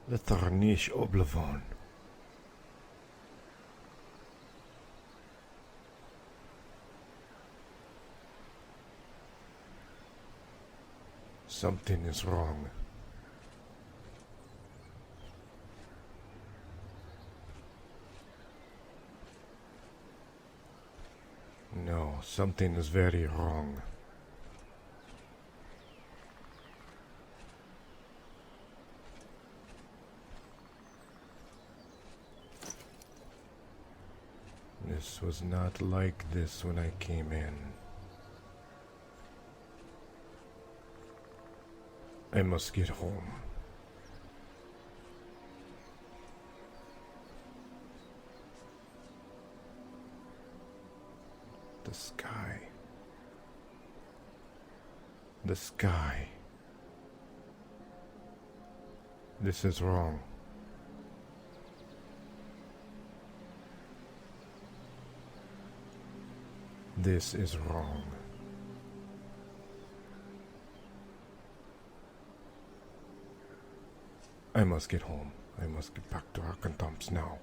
The Tarnish Oblivion. Something is wrong. No, something is very wrong. This was not like this when I came in. I must get home. The sky. The sky. This is wrong. This is wrong. I must get home. I must get back to Entombed now.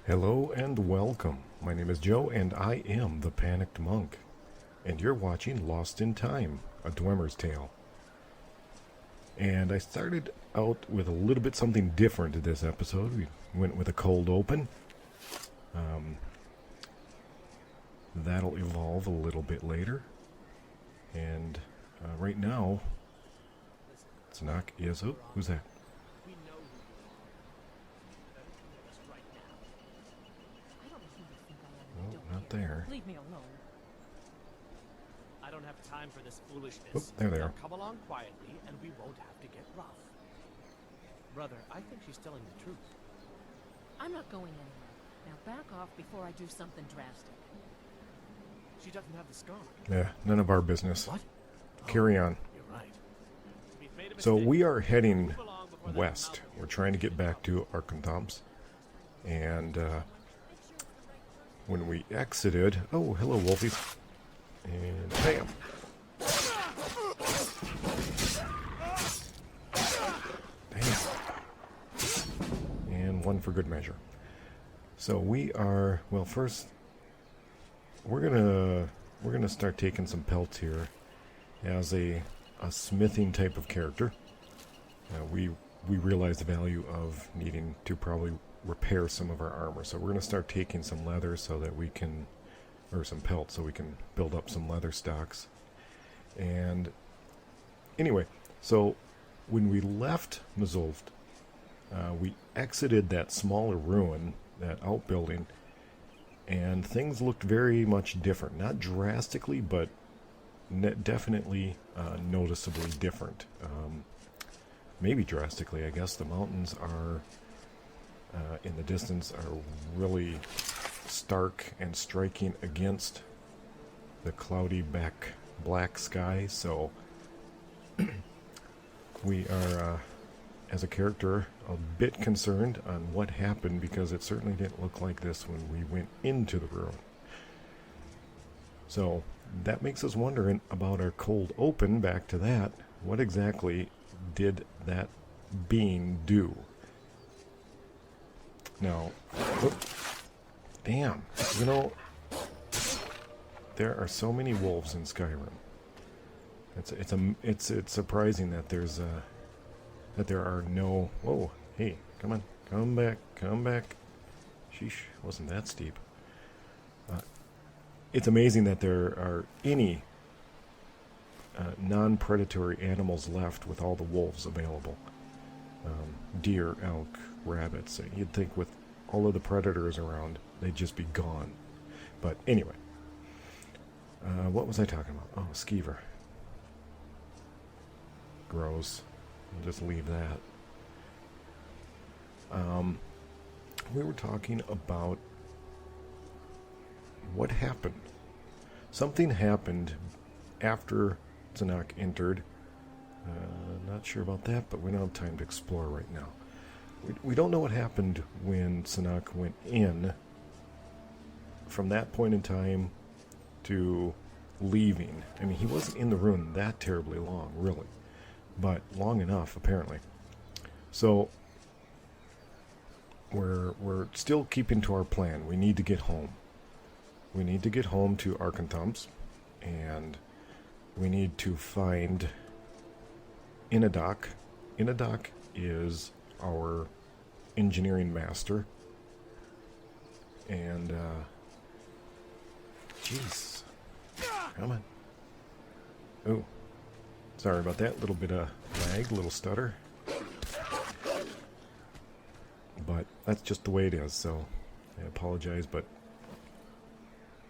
Hello and welcome. My name is Joe and I am the Panicked Monk. And you're watching Lost in Time, a Dwemer's tale. And I started out with a little bit something different this episode. We went with a cold open. That'll evolve a little bit later. And right now, Szenac is... Oh, who's that? Not there. Leave me alone. I don't have time for this foolishness. Oh, there they are. Come along quietly and we won't have to get rough. Brother, I think she's telling the truth. I'm not going anywhere. Now back off before I do something drastic. She doesn't have the scar. Yeah, none of our business. What? Carry on. You're right. We've made a So mistake. we are heading Move along before that west. mountain We're trying to get back to Entombed. And when we exited... Oh, hello, Wolfies. And bam! Bam! And one for good measure. So we are... Well, first... We're gonna start taking some pelts here as a smithing type of character. We realize the value of needing to probably repair some of our armor, so we're going to start taking some leather so that we can, or some pelts so we can build up some leather stocks. And anyway, so when we left Mzulft, we exited that smaller ruin, that outbuilding, and things looked very much different. Not drastically, but definitely noticeably different. Maybe drastically, I guess. The mountains are in the distance are really stark and striking against the cloudy black sky, so we are as a character a bit concerned on what happened, because it certainly didn't look like this when we went into the ruin. So that makes us wondering about our cold open. Back to that, what exactly did that being do? Now, damn, you know, there are so many wolves in Skyrim. It's surprising that there are no... Whoa, hey, come on, come back. Sheesh, wasn't that steep. It's amazing that there are any non-predatory animals left with all the wolves available. Deer, elk, rabbits. You'd think with all of the predators around, they'd just be gone. But anyway, what was I talking about? Oh, skeever. Gross. I'll just leave that. We were talking about what happened. Something happened after Szenac entered. Not sure about that, but we don't have time to explore right now. We don't know what happened when Szenac went in from that point in time to leaving. I mean, he wasn't in the room that terribly long, really, but long enough, apparently. So we're still keeping to our plan. We need to get home. We need to get home to Entombed, and we need to find Inadoc. Inadoc is our engineering master. And, jeez. Come on. Oh, sorry about that. Little bit of lag, little stutter. But that's just the way it is, so I apologize, but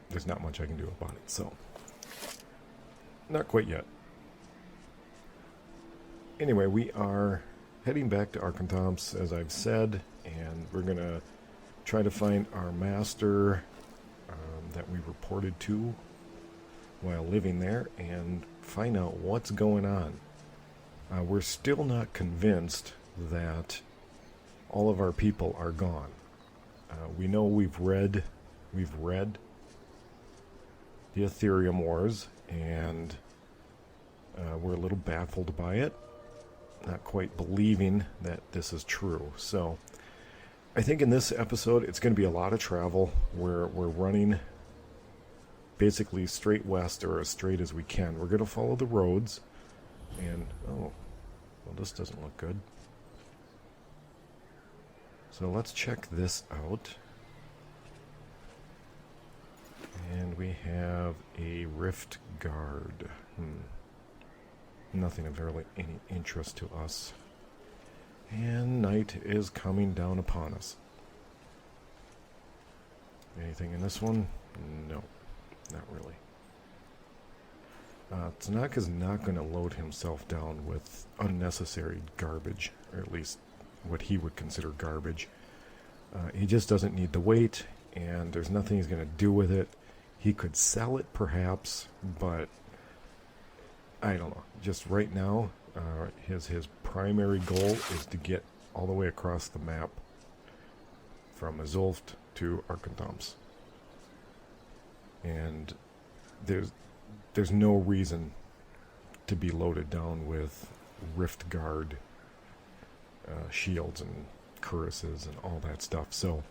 there's not much I can do about it, so. Not quite yet. Anyway, we are heading back to Entombed, as I've said, and we're going to try to find our master that we reported to while living there and find out what's going on. We're still not convinced that all of our people are gone. We know we've read the Ethereum Wars, and we're a little baffled by it, not quite believing that this is true. So I think in this episode it's going to be a lot of travel. We're running basically straight west, or as straight as we can. We're going to follow the roads, and oh, well, this doesn't look good. So let's check this out. And we have a rift guard. Nothing of really any interest to us. And night is coming down upon us. Anything in this one? No, not really. Szenac is not going to load himself down with unnecessary garbage, or at least what he would consider garbage. He just doesn't need the weight, and there's nothing he's going to do with it. He could sell it perhaps, but I don't know. Just right now, his primary goal is to get all the way across the map from Mzulft to Entombed. And there's no reason to be loaded down with rift guard shields and cuirasses and all that stuff. So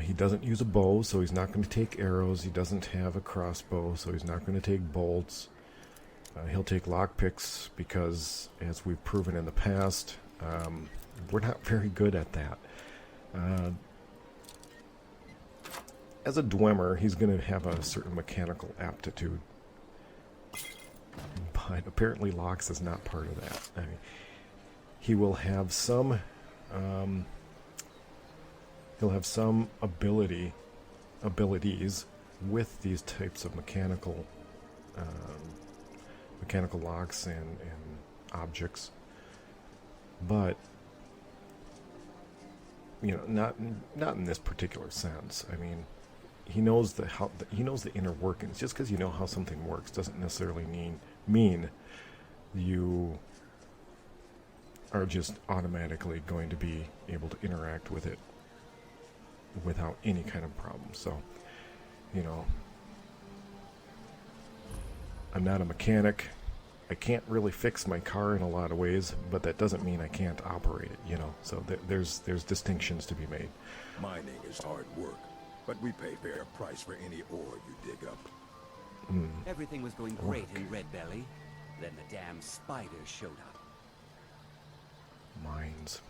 he doesn't use a bow, so he's not going to take arrows. He doesn't have a crossbow, so he's not going to take bolts. He'll take lockpicks because, as we've proven in the past, we're not very good at that. As a Dwemer, he's going to have a certain mechanical aptitude, but apparently locks is not part of that. I mean, he will have some abilities with these types of mechanical locks and objects, but not in this particular sense. I mean, he knows the inner workings. Just because you know how something works doesn't necessarily mean you are just automatically going to be able to interact with it without any kind of problem. So, I'm not a mechanic. I can't really fix my car in a lot of ways, but that doesn't mean I can't operate it, So there's distinctions to be made. Mining is hard work, but we pay fair price for any ore you dig up. Everything was going great in Red Belly. Then the damn spiders showed up. Mines.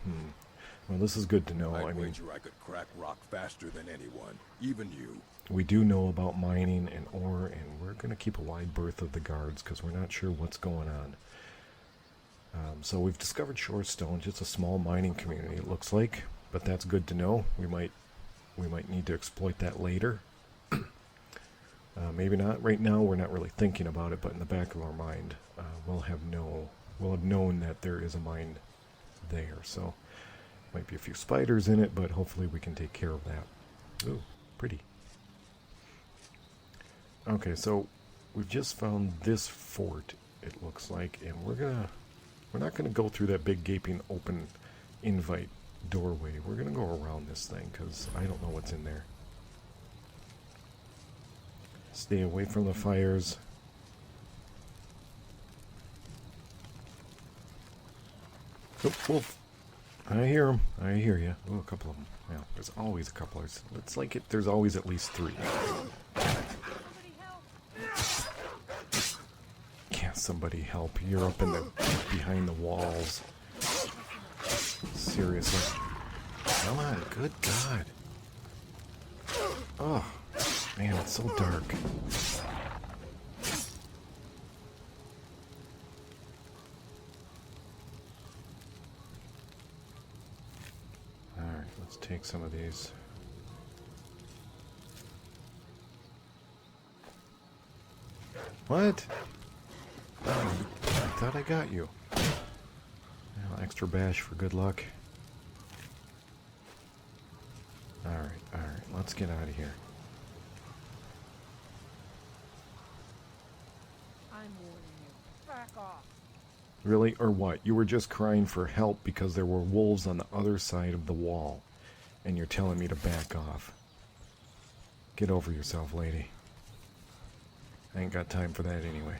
Well, this is good to know. I'd I mean, wager I could crack rock faster than anyone, even you. we do know about mining and ore, and we're going to keep a wide berth of the guards because we're not sure what's going on. So we've discovered short stones. It's a small mining community, it looks like, but that's good to know. We might need to exploit that later. Maybe not. Right now, we're not really thinking about it, but in the back of our mind, we'll have known that there is a mine there. So, might be a few spiders in it, but hopefully we can take care of that. Ooh, pretty. Okay, so we've just found this fort, it looks like, and we're not gonna go through that big gaping open invite doorway. We're gonna go around this thing because I don't know what's in there. Stay away from the fires. Oh, wolf. I hear him. I hear you. Oh, a couple of them. Yeah, there's always a couple. It's like there's always at least 3. Can't somebody help? You're up in the behind the walls. Seriously. Come on, good God. Oh, man, it's so dark. Alright, let's take some of these. What? Oh, I thought I got you. Well, extra bash for good luck. Alright, let's get out of here. I'm warning you. Back off. Really? Or what? You were just crying for help because there were wolves on the other side of the wall, and you're telling me to back off. Get over yourself, lady. I ain't got time for that anyway.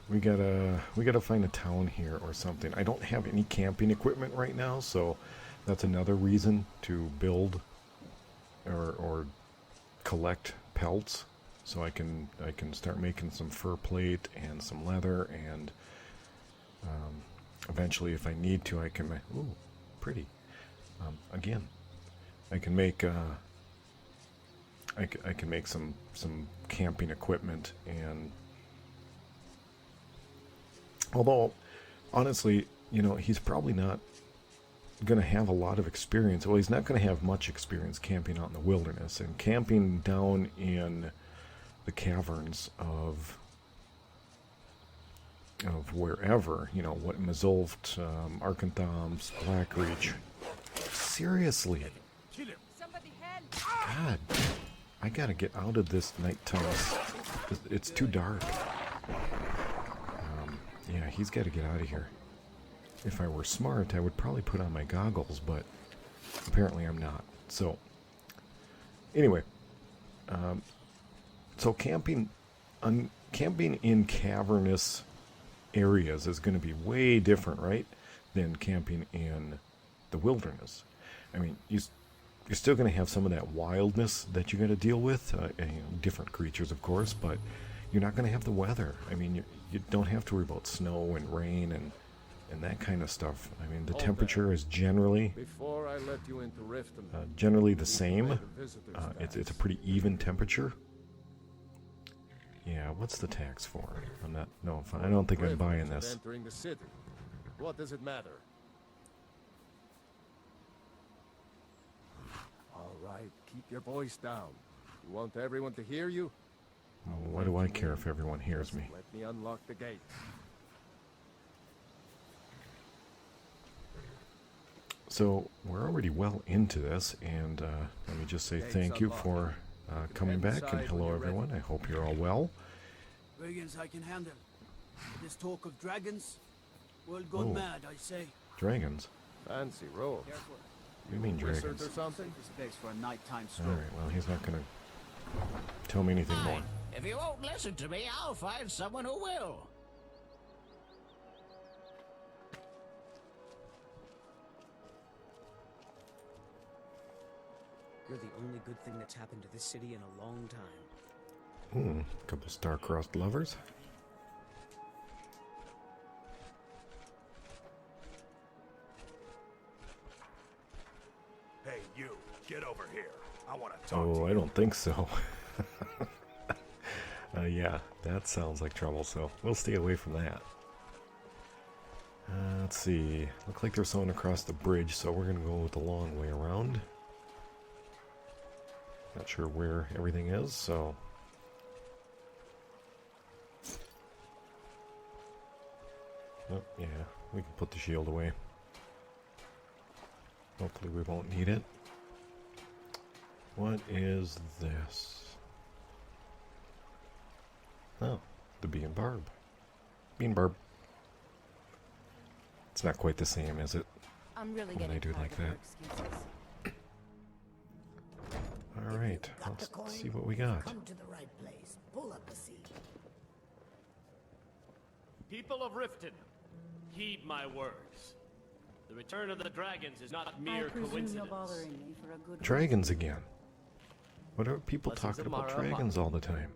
We gotta find a town here or something. I don't have any camping equipment right now, so that's another reason to build or collect pelts, so I can start making some fur plate and some leather, and eventually, if I need to, I can. Ooh, pretty. Again, I can make. I can make some camping equipment, and although honestly, you know, he's probably not going to have a lot of experience. Well, he's not going to have much experience camping out in the wilderness, and camping down in the caverns of wherever, you know, what Mzulft, Arkanthams, Blackreach. Seriously, God, I gotta get out of this nighttime. It's too dark. Yeah, he's got to get out of here. If I were smart, I would probably put on my goggles, but apparently I'm not. So, anyway, so camping in cavernous areas is going to be way different, right, than camping in the wilderness. I mean, you're still going to have some of that wildness that you're going to deal with, and, you know, different creatures, of course, but you're not going to have the weather. I mean, you don't have to worry about snow and rain and that kind of stuff. I mean, the temperature is generally Before I let you into Riften, generally the same. It's a pretty even temperature. Yeah, what's the tax for? I'm not. No, I don't think I'm buying this. entering the city. What does it matter? All right, keep your voice down. You want everyone to hear you? Why do I care if everyone hears me? Let me unlock the gate. So we're already well into this, and let me just say thank you for coming back, and hello everyone. I hope you're all well. Brigands I can handle. This talk of dragons, world gone mad, I say. Dragons? Fancy roll. Careful. What do you mean Wizard dragons? or something? This place for a nighttime All stroll. right, well, he's not going to tell me anything more. If you won't listen to me, I'll find someone who will. You're the only good thing that's happened to this city in a long time. A couple star-crossed lovers. Hey, you, get over here. I want to talk to Oh, you. I don't think so. Yeah, that sounds like trouble, so we'll stay away from that. Let's see. Look like there's someone across the bridge, so we're going to go the long way around. Not sure where everything is, so... Oh, yeah, we can put the shield away. Hopefully we won't need it. What is this? Oh, the bee and barb. Bee and barb. It's not quite the same, is it? I'm really When I getting do it tired like of your that. excuses. Alright, let's see what we got. Come to the right place. Pull up a seat. People of Riften, heed my words. The return of the dragons is not mere coincidence. Dragons again. What are people Blessings talking of about Mara dragons all the time?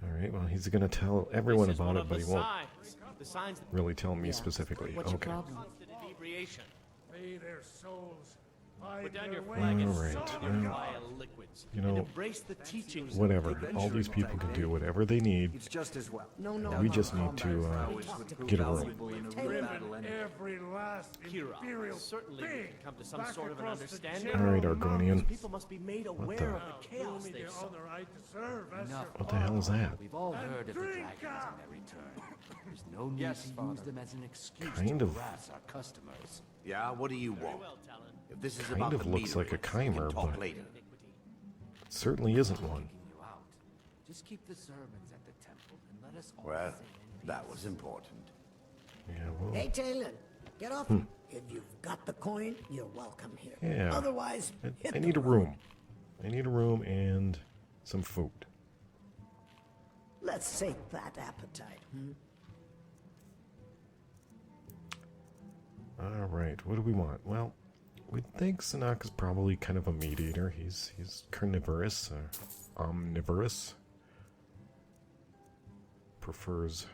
Alright, well, he's gonna tell everyone This is about one it, of but the he won't signs. The signs that really tell me specifically. What's your Okay. problem? constant inebriation. May their souls Put down your flag and Alright, sip your well, vile liquids. you And know, embrace the teachings whatever. of All these people can do whatever they need. It's just as well. We just need to get a room. every last Kira. Certainly we can come to some sort of an understanding. Alright, Argonian. People must be made What aware the? of the chaos they saw. What the hell is that? We've all heard of the dragons and their return. There's no need to use them as an excuse Kind to of- harass our customers. Yeah, what do you Very want? well, Talon. If this is Kind about of the looks like a meter, we can chimer, talk but- later. It certainly isn't one. Taking you out. Just keep the sermons at the temple and let us all Well, sing in that peace. was important. Yeah, well, Hey, Taylor, get off. If you've got the coin, you're welcome here. Yeah. Otherwise, hit I the need a road. room. I need a room and some food. Let's sate that appetite. Alright, what do we want? Well, we think Szenac is probably kind of a meat eater. He's carnivorous, omnivorous. Prefers...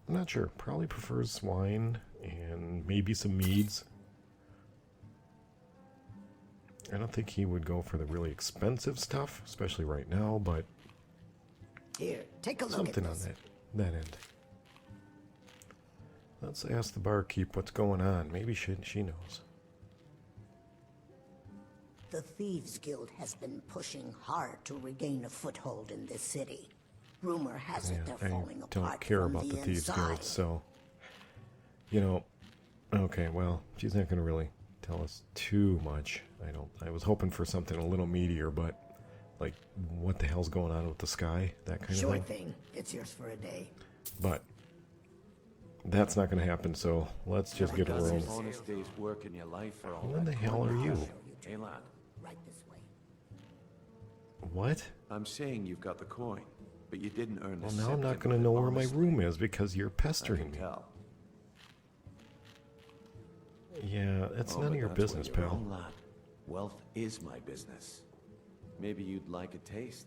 I'm not sure. Probably prefers wine and maybe some meads. I don't think he would go for the really expensive stuff, especially right now, but Here, take a look something at on this. that end. Let's ask the barkeep what's going on. Maybe she knows. The Thieves Guild has been pushing hard to regain a foothold in this city. Rumor has it Yeah, they're I falling apart don't care from about the Thieves inside. Guild, so... You know, okay, well, she's not going to really tell us too much. I was hoping for something a little meatier, but... Like, what the hell's going on with the sky? That kind Sure of thing. thing. It's yours for a day. But... That's not going to happen, so let's just get a room. Honest day's work in your life for all Who in the that hell are you? Hey, lad. Right this way. What? I'm saying you've got the coin, but you didn't earn Well, now I'm not going to know where my room is because you're pestering me. Tell. Yeah, it's none of your business, pal. Lad. Wealth is my business. Maybe you'd like a taste.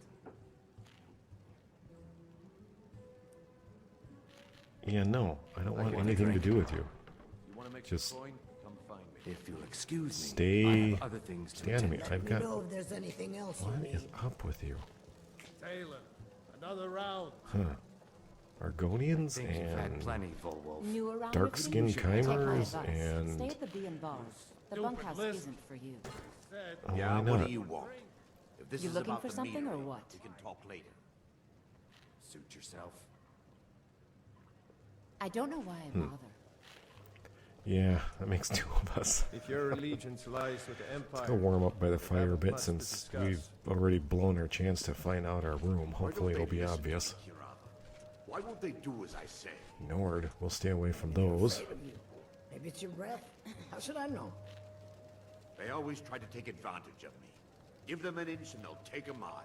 Yeah, no, I don't want anything to do with you. You want to make Just some coin? Come find me. If you'll excuse me, Stay, I have other things to stay out of me. attend I've You got. know if there's anything else you What need. is up with you? Taylor, another round. Huh? Argonians Think you've had and plenty, Volwolf. New around dark-skinned Take my chimers advice. and. Stay at the B and bars. The bunkhouse isn't for you. Oh, Yeah, why what not? do you want? If this You is looking about for the something meter, or what? we can talk later. Suit yourself. I don't know why I bother. Yeah, that makes two of us. If your allegiance lies with the Empire, Go warm up by the fire a haven't bit much to since discuss. we've already blown our chance to find out our room. Oh, Hopefully it'll be obvious. Why won't they do as I say? Nord, we'll stay away from those. Afraid of you. Maybe it's your breath. How should I know? They always try to take advantage of me. Give them an inch and they'll take a mile.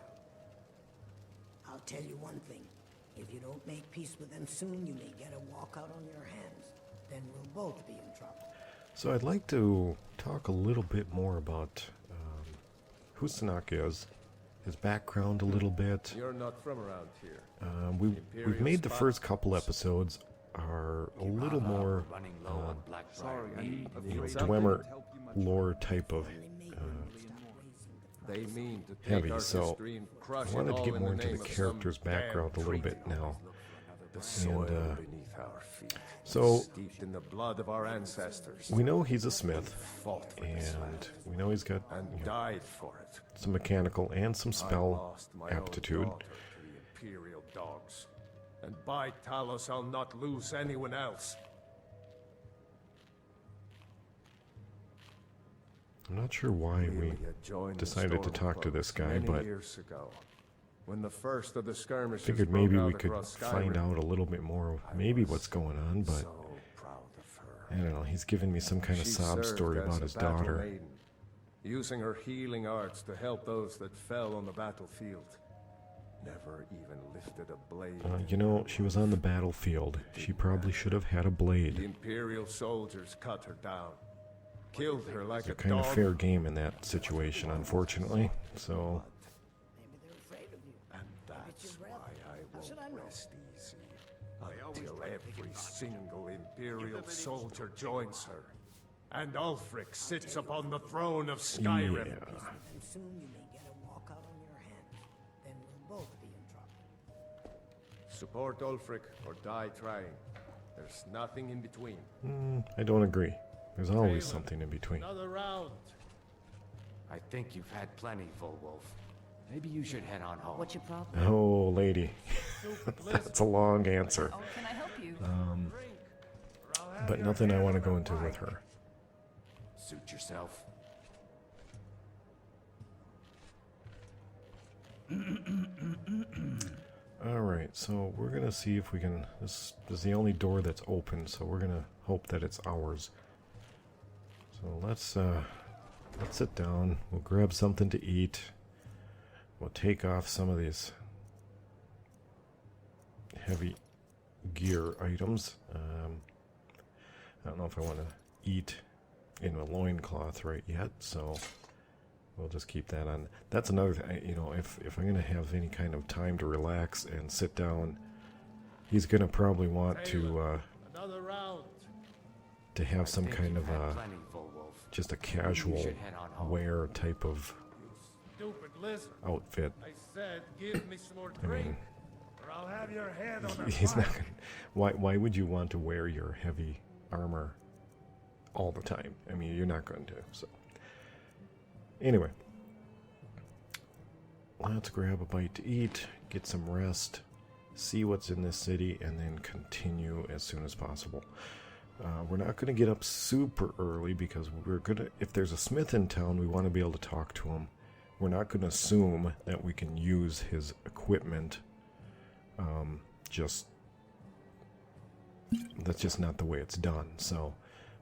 I'll tell you one thing. If you don't make peace with them soon, you may get a walkout on your hands. Then we'll both be in trouble. So I'd like to talk a little bit more about who Szenac is, his background a little bit. you're not from around here. We've made the first couple episodes are a little more running low on black Dwemer lore type of They mean to take heavy, our so history and I crush it wanted to all get in more the into the name of character's some damn background a little bit treaty. now. The soil And, beneath our feet, so steeped in the blood of our ancestors. we know he's a smith, Fought for this land and we know he's got and died for it. some mechanical and some I spell lost my own aptitude. daughter to the Imperial dogs, and by Talos I'll not lose anyone else. I'm not sure why we Amelia joined the decided to talk to Stormcloaks this guy, many but years ago, when the first of the skirmishes figured broke maybe out we could across find Skyrim. out a little bit more of maybe what's going on, but So proud of her. I don't know, he's giving me some kind of She sob served story as about a his battle daughter. maiden, using her healing arts to help those that fell on the battlefield. Never even lifted a blade. You know, she was on the battlefield. She probably should have had a The blade. Imperial soldiers cut her down, killed her like It's a kind of dog. fair game in that situation, unfortunately. So, Maybe they're afraid of you. And that's your why brother. I How should I won't know? rest easy until every single Imperial soldier joins her, and Ulfric sits upon the throne of Skyrim. yeah. And soon you may get a walkout on your hands. Then we'll both be in trouble. Support Ulfric or die trying. There's nothing in between. I don't agree. There's always something in between. Another round. I think you've had plenty, Volwolf. Maybe you should head on home. What's your problem? Oh, lady. That's a long answer. Oh, can I help you? But nothing I want to go into with her. Suit yourself. Alright, so we're going to see if we can... This is the only door that's open, so we're going to hope that it's ours. So let's sit down. We'll grab something to eat. We'll take off some of these heavy gear items. I don't know if I want to eat in a loincloth right yet, so we'll just keep that on. That's another thing, you know, if I'm going to have any kind of time to relax and sit down, he's going to probably want to Another round. have some kind of Plenty, Volwolf. just a casual should head on home. wear type of Stupid lizard. outfit. I said, give me some more I drink, mean, or I'll have your head on a he's not pike. gonna, why would you want to wear your heavy armor all the time? I mean, you're not going to. So anyway, let's grab a bite to eat, get some rest, see what's in this city, and then continue as soon as possible. We're not going to get up super early because we're going to, if there's a smith in town, we want to be able to talk to him. We're not going to assume that we can use his equipment. That's just not the way it's done. So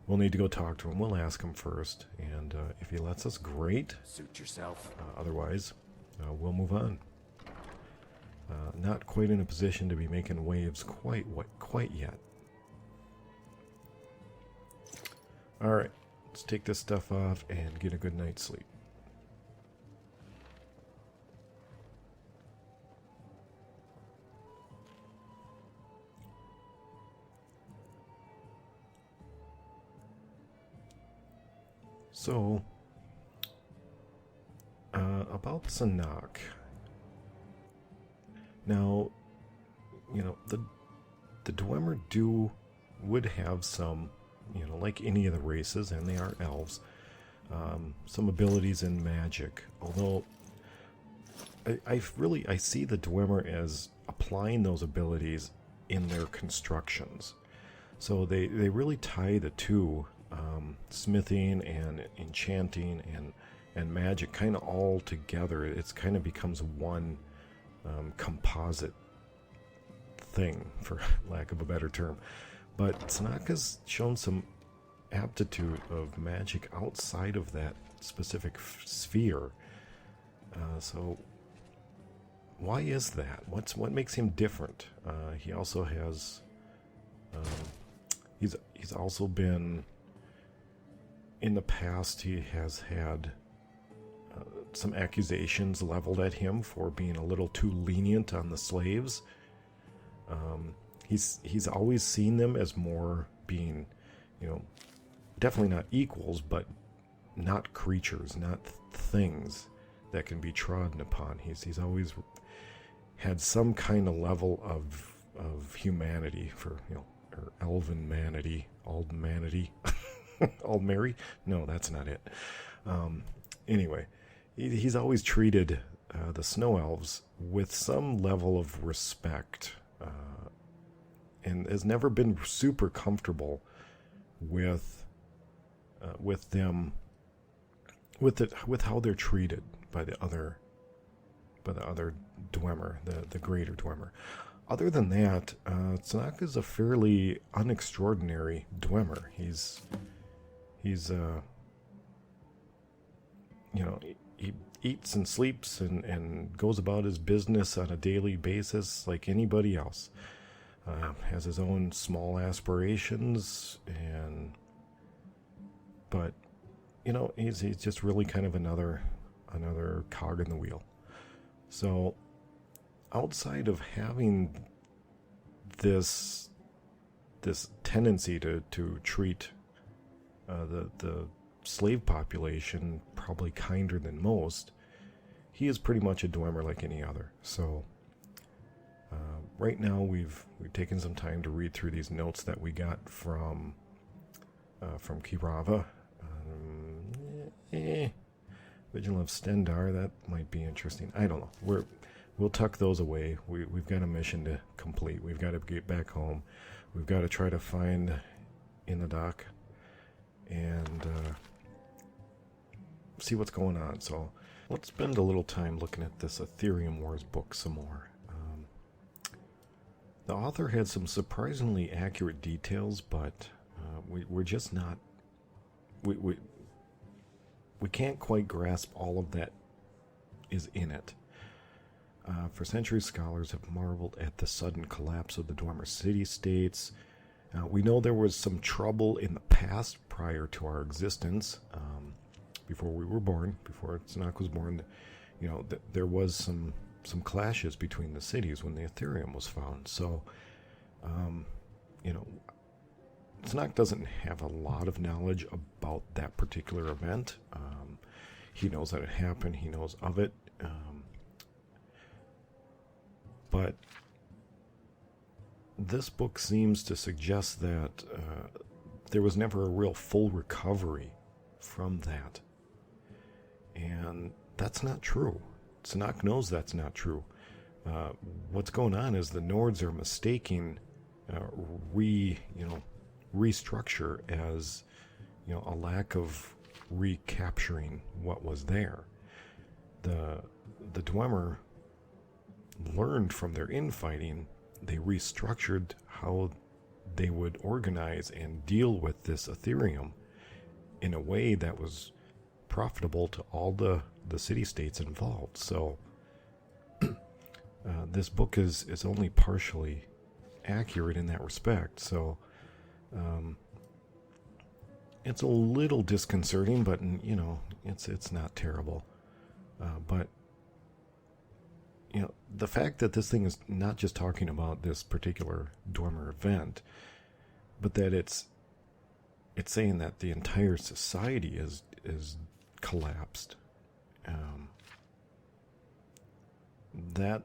we'll need to go talk to him. We'll ask him first, and if he lets us, great. Suit yourself. Otherwise, we'll move on. Not quite in a position to be making waves quite yet. All right, let's take this stuff off and get a good night's sleep. So, about Szenac. Now, you know, the Dwemer would have some, you know, like any of the races, and they are elves, some abilities in magic. Although, I see the Dwemer as applying those abilities in their constructions. So they really tie the two, smithing and enchanting and magic, kind of all together. It's kind of becomes one composite thing, for lack of a better term. But Szenac has shown some aptitude of magic outside of that specific sphere. So why is that? What makes him different? He also has he's also been, in the past, he has had some accusations leveled at him for being a little too lenient on the slaves. He's always seen them as more being, you know, definitely not equals, but not creatures, not things that can be trodden upon. He's always had some kind of level of humanity, for, you know, or elven manity, old manity, old Mary. No, that's not it. Anyway, he's always treated the snow elves with some level of respect, and has never been super comfortable with them, with how they're treated by the other Dwemer, the greater Dwemer. Other than that, Szenac is a fairly unextraordinary Dwemer. He's you know, he eats and sleeps and goes about his business on a daily basis like anybody else. Has his own small aspirations, but you know, he's just really kind of another cog in the wheel. So outside of having this tendency to treat the slave population probably kinder than most, he is pretty much a Dwemer like any other. So right now we've taken some time to read through these notes that we got from Kirava. Vigil of Stendar, that might be interesting. I don't know. We'll tuck those away. We've got a mission to complete. We've got to get back home. We've got to try to find in the dock and see what's going on. So let's spend a little time looking at this Ethereum Wars book some more. The author had some surprisingly accurate details, but we're just not... We can't quite grasp all of that is in it. For centuries, scholars have marveled at the sudden collapse of the Dwemer city-states. We know there was some trouble in the past prior to our existence, before we were born, before Szenac was born. You know, there was some clashes between the cities when the Ethereum was found. So, you know, Szenac doesn't have a lot of knowledge about that particular event. He knows that it happened. He knows of it. But this book seems to suggest that there was never a real full recovery from that. And that's not true. Szenac knows that's not true. What's going on is the Nords are mistaking restructure as, you know, a lack of recapturing what was there. The Dwemer learned from their infighting. They restructured how they would organize and deal with this Ethereum in a way that was profitable to all the city-states involved. So this book is only partially accurate in that respect. So it's a little disconcerting, but you know, it's not terrible. But you know, the fact that this thing is not just talking about this particular Dwemer event, but that it's saying that the entire society is collapsed. That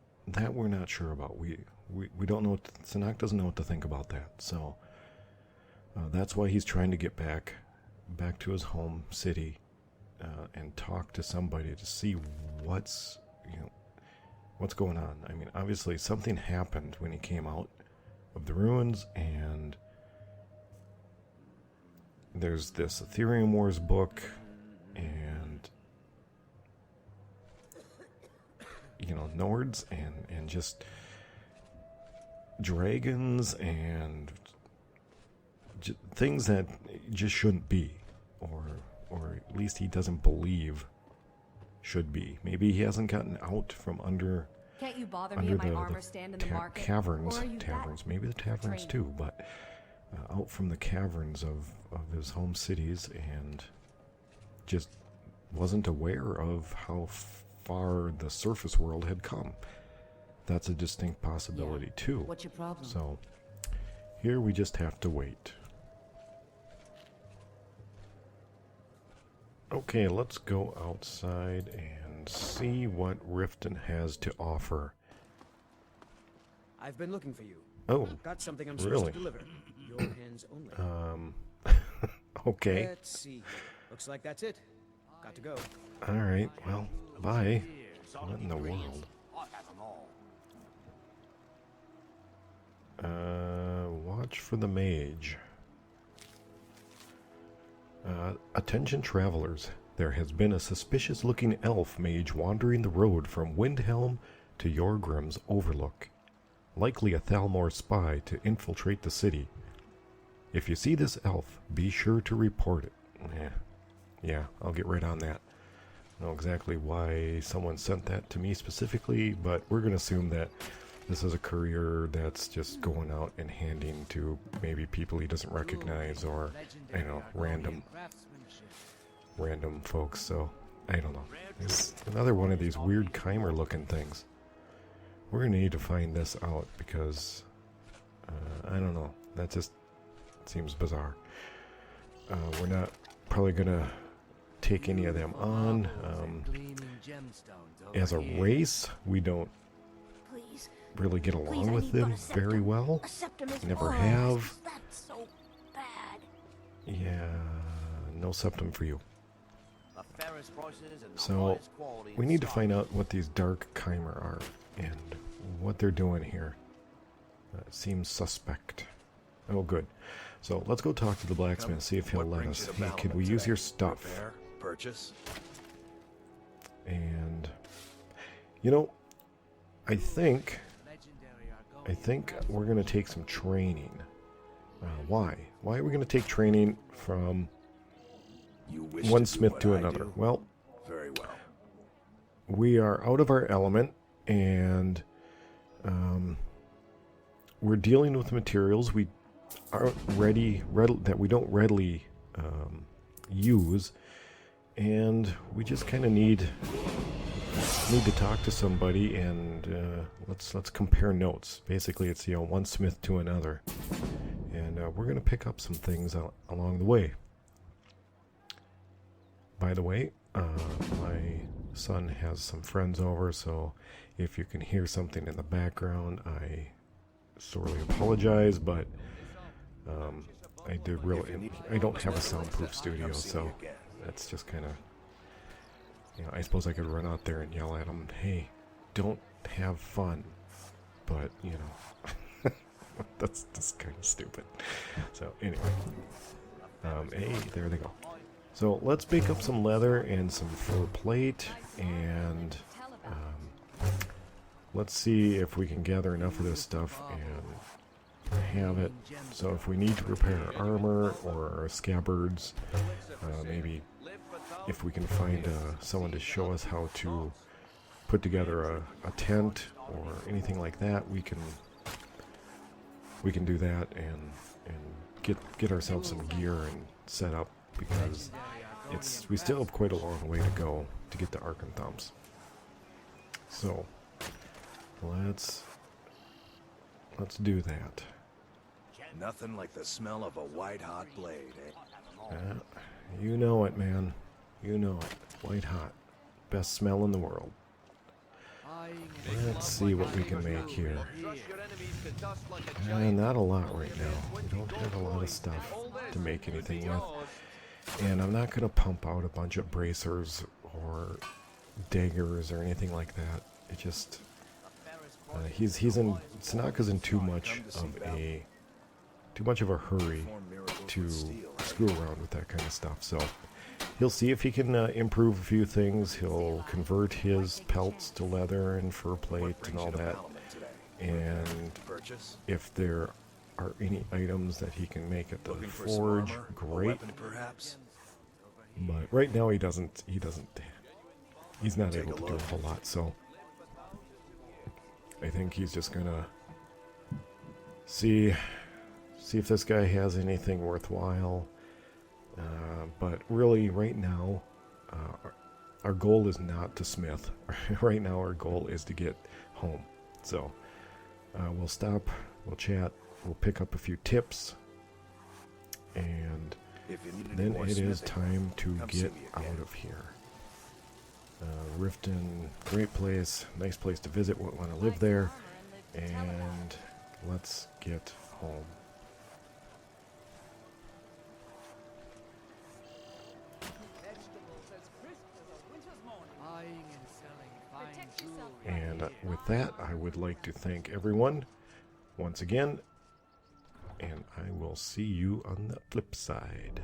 we're not sure about. We don't know. Szenac doesn't know what to think about that. So that's why he's trying to get back to his home city and talk to somebody to see what's going on. I mean, obviously something happened when he came out of the ruins, and there's this Ethereum Wars book, and you know, Nords and just dragons and things that just shouldn't be, or at least he doesn't believe should be. Maybe he hasn't gotten out from under. Can't you bother me in my armor stand in the market? Taverns, maybe the taverns too, but out from the caverns of his home cities, and just wasn't aware of how far the surface world had come. That's a distinct possibility too. What's your problem? So here we just have to wait. Okay, let's go outside and see what Riften has to offer. I've been looking for you. Oh, Got something I'm supposed really? to deliver. Your hands only. Okay. Let's see. Looks like that's it. Got to go. Alright, well, bye. What in the world? Watch for the mage. Attention travelers. There has been a suspicious-looking elf mage wandering the road from Windhelm to Yorgrim's Overlook. Likely a Thalmor spy to infiltrate the city. If you see this elf, be sure to report it. Yeah, I'll get right on that. I don't know exactly why someone sent that to me specifically, but we're going to assume that this is a courier that's just going out and handing to maybe people he doesn't recognize, or, I don't know, random folks, so I don't know. It's another one of these weird Chimer looking things. We're going to need to find this out because, I don't know, that just seems bizarre. We're not probably going to take any of them on. As a race, we don't really get along with them very well. Never have. That's so bad. Yeah, no septum for you. So, we need to find out what these dark Chimer are and what they're doing here. Seems suspect. Oh, good. So, let's go talk to the blacksmith, see if he'll let us. Hey, could we use your stuff? Purchase? And, you know, I think we're going to take some training. Why? Why are we going to take training from one smith to another? Well, very well. We are out of our element, and we're dealing with materials we aren't that we don't readily use, and we just kind of need to talk to somebody, and let's compare notes. Basically, it's one smith to another, and we're going to pick up some things along the way. By the way, my son has some friends over, so if you can hear something in the background, I sorely apologize, but I don't have a soundproof studio, so that's just kind of, I suppose I could run out there and yell at them, hey, don't have fun, but, that's kind of stupid. So, anyway, hey, there they go. So, let's bake up some leather and some fur plate, and let's see if we can gather enough of this stuff and have it. So if we need to repair armor or scabbards, maybe if we can find someone to show us how to put together a tent or anything like that, we can do that and get ourselves some gear and set up, because we still have quite a long way to go to get to Arkanthums. So let's do that. Nothing like the smell of a white-hot blade, eh? You know it, man. You know it. White hot. Best smell in the world. Let's see what we can make here. Not a lot right now. We don't have a lot of stuff to make anything with. And I'm not going to pump out a bunch of bracers or daggers or anything like that. It just... Szenac is in too much of a hurry to screw around with that kind of stuff. So he'll see if he can improve a few things. He'll convert his pelts to leather and fur plate and all that. And if there are any items that he can make at the forge, great. But right now he's not able to do a whole lot. So I think he's just gonna see if this guy has anything worthwhile. But really, right now, our goal is not to smith. Right now, our goal is to get home. So we'll stop, we'll chat, we'll pick up a few tips, and then it is time to get out of here. Riften, great place, nice place to visit, want to live there, and let's get home. And with that, I would like to thank everyone once again, and I will see you on the flip side.